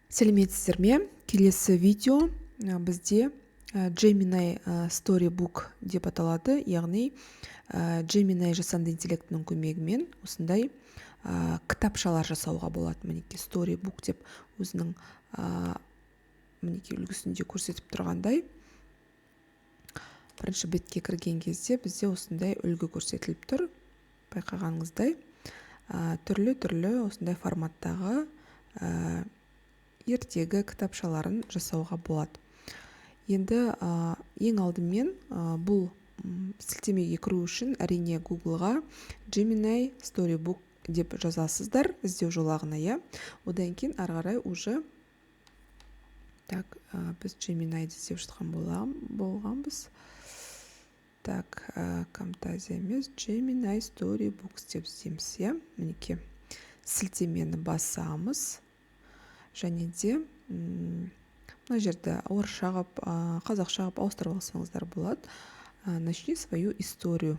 Сәлеметсіздер ме? Келесі видео бізде Gemini Storybook деп аталады, яғни Gemini жасанды интеллектінің көмегімен осындай кітапшалар жасауға болады. Мінекей Storybook деп өзінің мінекей үлгісінде көрсетіп тұрғандай. Бірінші бетке кірген кезде бізде осындай үлгі көрсетіліп тұр. Байқағаныңыздай түрлі осындай форматтағы ертегі кітапшаларын жасауға болады. Енді ең алдымен бұл сілтемеге кіру үшін әрине Google-ға Gemini Storybook деп жазасыздар іздеу жолағына, одан кейін ары қарай уже біз Gemini-ді іздеп жатқан болғанбыз. Camtasia емес, Gemini Storybooks деп іздейміз, мінекей сілтемені басамыз. Және де мына жерде орысша ғып, қазақша ғып ауыстырып алсаңыздар болады. Начни свою историю,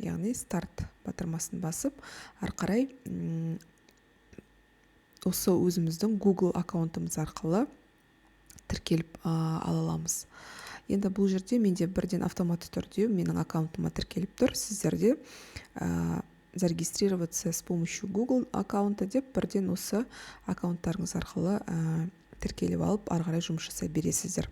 яғни старт батырмасын басып, ары қарай осы өзіміздің Google аккаунтымыз арқылы тіркеліп ала аламыз. Енді бұл жерде менде бірден автоматты түрде менің аккаунтыма тіркеліп тұр. Сіздерде зарегистрироваться с помощью Google аккаунта деп бірден осы аккаунттарыңыз арқылы тіркеліп алып, ары қарай жұмыс жасай бересіздер.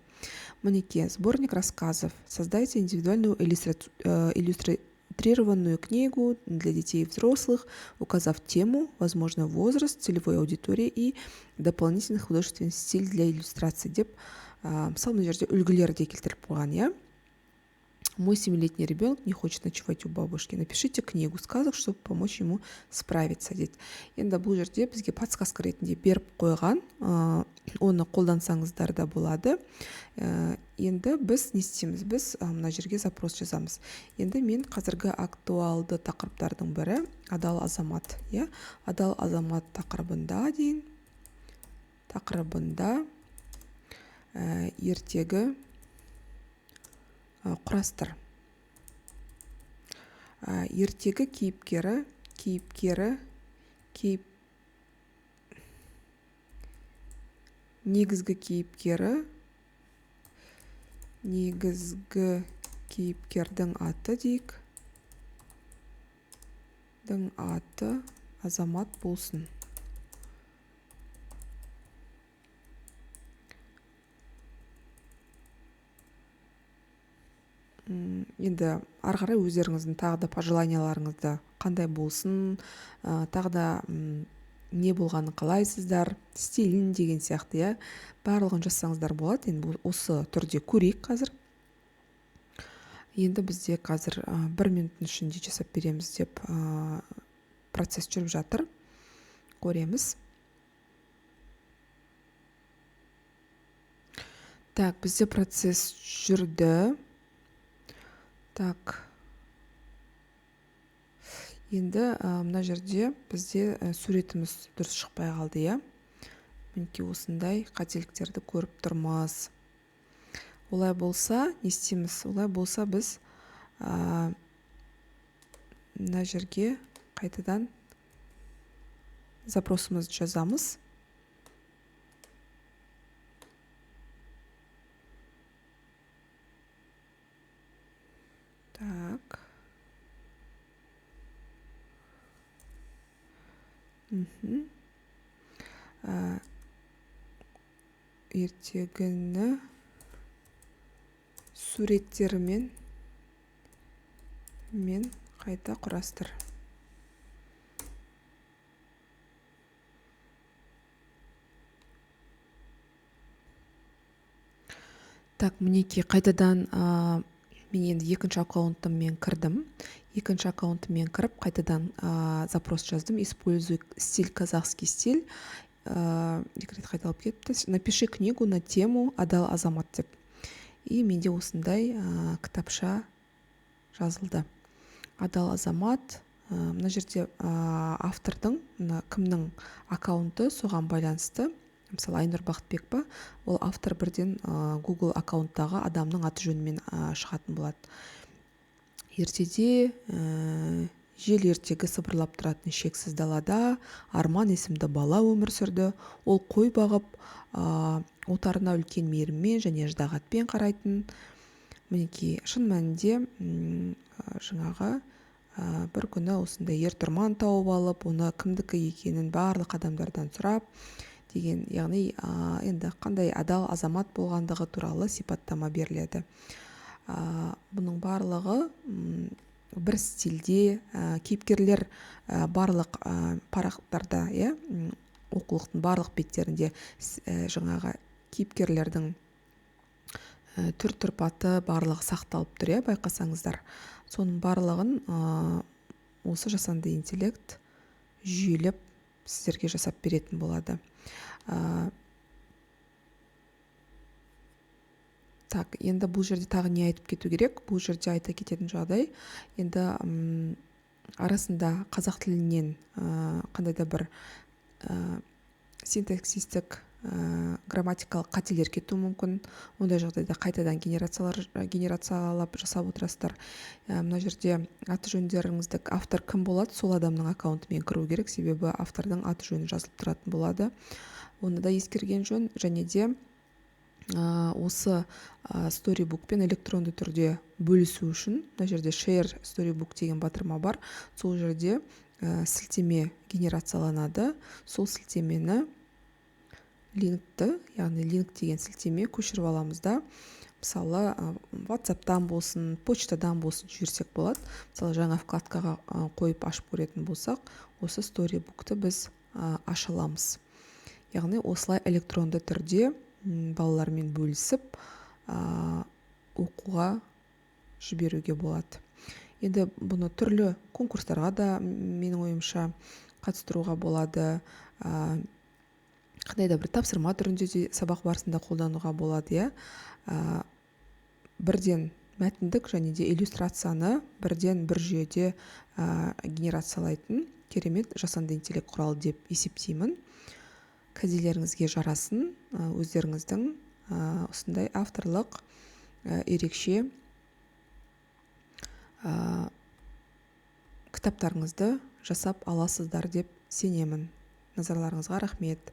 Мінекей сборник рассказов. Создайте индивидуальную иллюстрированную книгу для детей и взрослых, указав тему, возможно, возраст, целевой аудитории и дополнительный художественный стиль для иллюстрации деп мысалы мына жерде үлгілерді келтіріп қойған, Мой 7-летний ребенок не хочет ночевать у бабушки. Напишите книгу сказок, чтобы помочь ему справиться. Енді бұл жерде бізге подсказка ретінде беріп қойған, оны қолдансаңыздар да болады. Енді біз не істейміз? Біз мына жерге запрос жазамыз. Енді мен қазіргі актуалды тақырыптардың бірі адал азамат. Адал азамат тақырыбында ертегі құрастыр. Ертегі негізгі кейіпкердің аты дейік. Аты азамат болсын. Енді ары қарай өздеріңіздің тағы да пожеланияларыңызды қандай болсын, тағы да не болғанын қалайсыздар, стилін деген сияқты, барлығын жазсаңыздар болады. Енді осы түрде көрейік қазір. Енді бізде қазір 1 минуттың ішінде жасап береміз деп процесс жүріп жатыр. Көреміз. Бізде процесс жүрді. Енді мына жерде бізде суретіміз дұрыс шықпай қалды, Мінекей осындай қателіктерді көріп тұрмыз. Олай болса, не істейміз? Олай болса біз мына жерге қайтадан запросымызды жазамыз. Ертегіні суреттерімен қайта құрастыр. Мінекей қайтадан мен енді екінші аккаунтыммен кірдім. Екінші аккаунтыммен кіріп, қайтадан запрос жаздым. Используй стиль казахский стиль. Рет қайталып кетті. Напиши книгу на тему адал азамат деп. И менде осындай кітапша жазылды. Адал азамат. Мына жерде автордың, кімнің аккаунты соған байланысты. Мысалы, Айнұр Бақытбек, ол автор бірден Google аккаунттағы адамның аты жөнімен шығатын болады. Ертеде жел ертегі сыбырлап тұратын шексіз далада Арман есімді бала өмір сүрді. Ол қой бағып, отарына үлкен мейіріммен және ыждағатпен қарайтын. Мінекей, шын мәнінде жаңағы бір күні осындай ертұрман тауып алып, оны кімдікі екенін барлық адамдардан сұрап деген, яғни енді қандай адал азамат болғандығы туралы сипаттама беріледі. Бұның барлығы бір стильде, кейіпкерлер барлық парақтарда, оқулықтың барлық беттерінде жаңағы кейіпкерлердің түр-тұрпаты барлығы сақталып тұр, байқасаңыздар. Соның барлығын осы жасанды интеллект жүйелеп сіздерге жасап беретін болады. Так, енді бұл жерде тағы не айтып кету керек? Бұл жерде айта кететін жағдай, енді арасында қазақ тілінен қандай да бір синтаксистік грамматикалық қателер кетуі мүмкін. Ондай жағдайда қайтадан генерациялап жасап отырасыздар. Мына жерде аты жөндеріңізді автор кім болады, сол адамның аккаунтымен кіру керек, себебі автордың аты жөні жазылып тұратын болады. Оны да ескерген жөн. Және де осы сторибукпен электронды түрде бөлісу үшін, мына жерде share storybook деген батырма бар. Сол жерде сілтеме генерацияланады. Сол сілтемені линкті, яғни линк деген сілтеме көшіріп аламыз да, мысалы WhatsApp-тан болсын, почтадан болсын жіберсек болады. Мысалы жаңа вкладкаға қойып ашып көретін болсақ, осы сторибукты біз аша аламыз. Яғни осылай электронды түрде балалармен бөлісіп оқуға жіберуге болады. Енді бұны түрлі конкурстарға да менің ойымша қатыстыруға болады. Қандай да бір тапсырма түрінде де сабақ барысында қолдануға болады. Бірден мәтіндік және де иллюстрацияны бірден бір жүйеде генерациялайтын керемет жасанды интеллект құралы деп есептеймін. Кәделеріңізге жарасын, өздеріңіздің осындай авторлық ерекше кітаптарыңызды жасап аласыздар деп сенемін. Назарларыңызға рахмет.